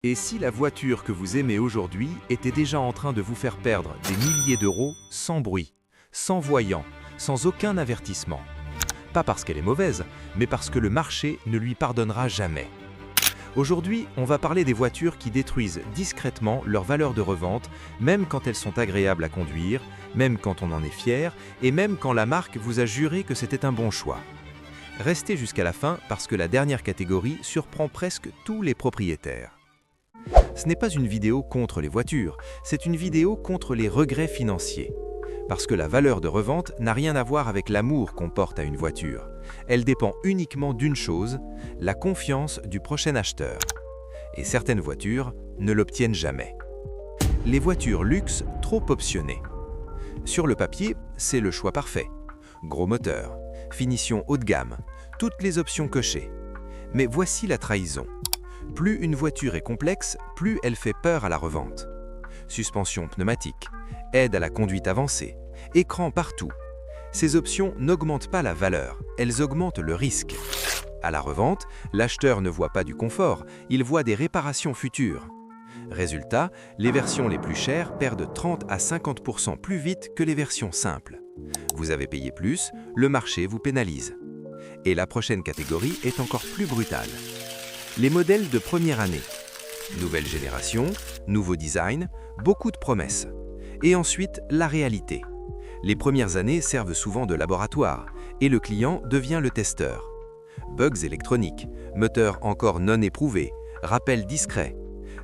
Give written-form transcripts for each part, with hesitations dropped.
Et si la voiture que vous aimez aujourd'hui était déjà en train de vous faire perdre des milliers d'euros sans bruit, sans voyant, sans aucun avertissement? Pas parce qu'elle est mauvaise, mais parce que le marché ne lui pardonnera jamais. Aujourd'hui, on va parler des voitures qui détruisent discrètement leur valeur de revente, même quand elles sont agréables à conduire, même quand on en est fier, et même quand la marque vous a juré que c'était un bon choix. Restez jusqu'à la fin parce que la dernière catégorie surprend presque tous les propriétaires. Ce n'est pas une vidéo contre les voitures, c'est une vidéo contre les regrets financiers. Parce que la valeur de revente n'a rien à voir avec l'amour qu'on porte à une voiture. Elle dépend uniquement d'une chose, la confiance du prochain acheteur. Et certaines voitures ne l'obtiennent jamais. Les voitures luxe trop optionnées. Sur le papier, c'est le choix parfait. Gros moteur, finition haut de gamme, toutes les options cochées. Mais voici la trahison. Plus une voiture est complexe, plus elle fait peur à la revente. Suspension pneumatique, aide à la conduite avancée, écran partout. Ces options n'augmentent pas la valeur, elles augmentent le risque. À la revente, l'acheteur ne voit pas du confort, il voit des réparations futures. Résultat, les versions les plus chères perdent 30 à 50% plus vite que les versions simples. Vous avez payé plus, le marché vous pénalise. Et la prochaine catégorie est encore plus brutale. Les modèles de première année. Nouvelle génération, nouveau design, beaucoup de promesses. Et ensuite, la réalité. Les premières années servent souvent de laboratoire et le client devient le testeur. Bugs électroniques, moteur encore non éprouvé, rappel discret.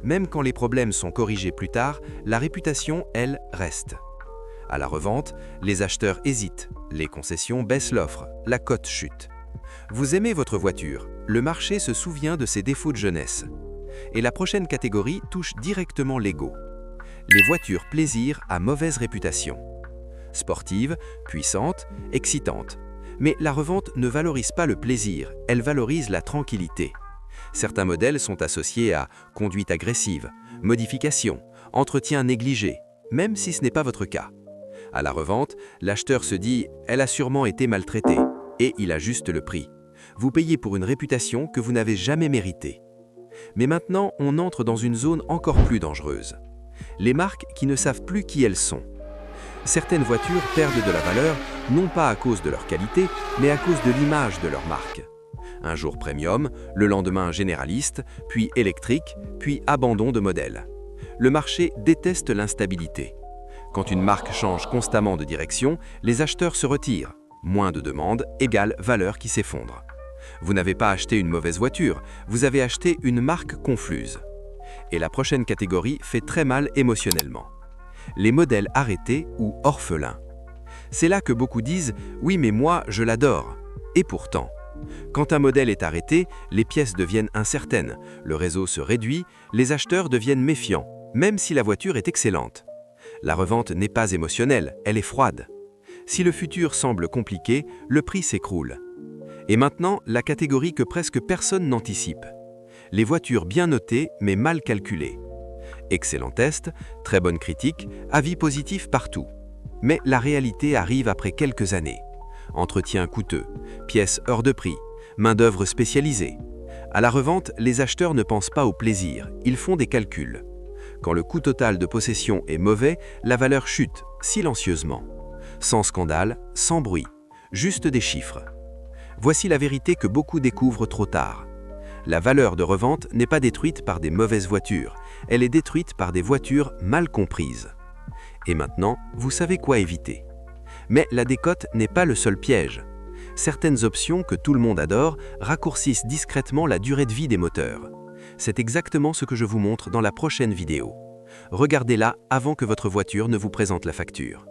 Même quand les problèmes sont corrigés plus tard, la réputation, elle, reste. À la revente, les acheteurs hésitent, les concessions baissent l'offre, la cote chute. Vous aimez votre voiture, le marché se souvient de ses défauts de jeunesse. Et la prochaine catégorie touche directement l'ego. Les voitures plaisir à mauvaise réputation. Sportive, puissante, excitante. Mais la revente ne valorise pas le plaisir, elle valorise la tranquillité. Certains modèles sont associés à conduite agressive, modification, entretien négligé, même si ce n'est pas votre cas. À la revente, l'acheteur se dit « elle a sûrement été maltraitée » et il ajuste le prix. Vous payez pour une réputation que vous n'avez jamais méritée. Mais maintenant, on entre dans une zone encore plus dangereuse. Les marques qui ne savent plus qui elles sont. Certaines voitures perdent de la valeur, non pas à cause de leur qualité, mais à cause de l'image de leur marque. Un jour premium, le lendemain généraliste, puis électrique, puis abandon de modèle. Le marché déteste l'instabilité. Quand une marque change constamment de direction, les acheteurs se retirent. Moins de demandes égale valeur qui s'effondre. Vous n'avez pas acheté une mauvaise voiture, vous avez acheté une marque confuse. Et la prochaine catégorie fait très mal émotionnellement. Les modèles arrêtés ou orphelins. C'est là que beaucoup disent « oui mais moi je l'adore ». Et pourtant, quand un modèle est arrêté, les pièces deviennent incertaines, le réseau se réduit, les acheteurs deviennent méfiants, même si la voiture est excellente. La revente n'est pas émotionnelle, elle est froide. Si le futur semble compliqué, le prix s'écroule. Et maintenant, la catégorie que presque personne n'anticipe. Les voitures bien notées mais mal calculées. Excellent test, très bonne critique, avis positifs partout. Mais la réalité arrive après quelques années. Entretien coûteux, pièces hors de prix, main-d'œuvre spécialisée. À la revente, les acheteurs ne pensent pas au plaisir, ils font des calculs. Quand le coût total de possession est mauvais, la valeur chute, silencieusement. Sans scandale, sans bruit, juste des chiffres. Voici la vérité que beaucoup découvrent trop tard. La valeur de revente n'est pas détruite par des mauvaises voitures, elle est détruite par des voitures mal comprises. Et maintenant, vous savez quoi éviter. Mais la décote n'est pas le seul piège. Certaines options que tout le monde adore raccourcissent discrètement la durée de vie des moteurs. C'est exactement ce que je vous montre dans la prochaine vidéo. Regardez-la avant que votre voiture ne vous présente la facture.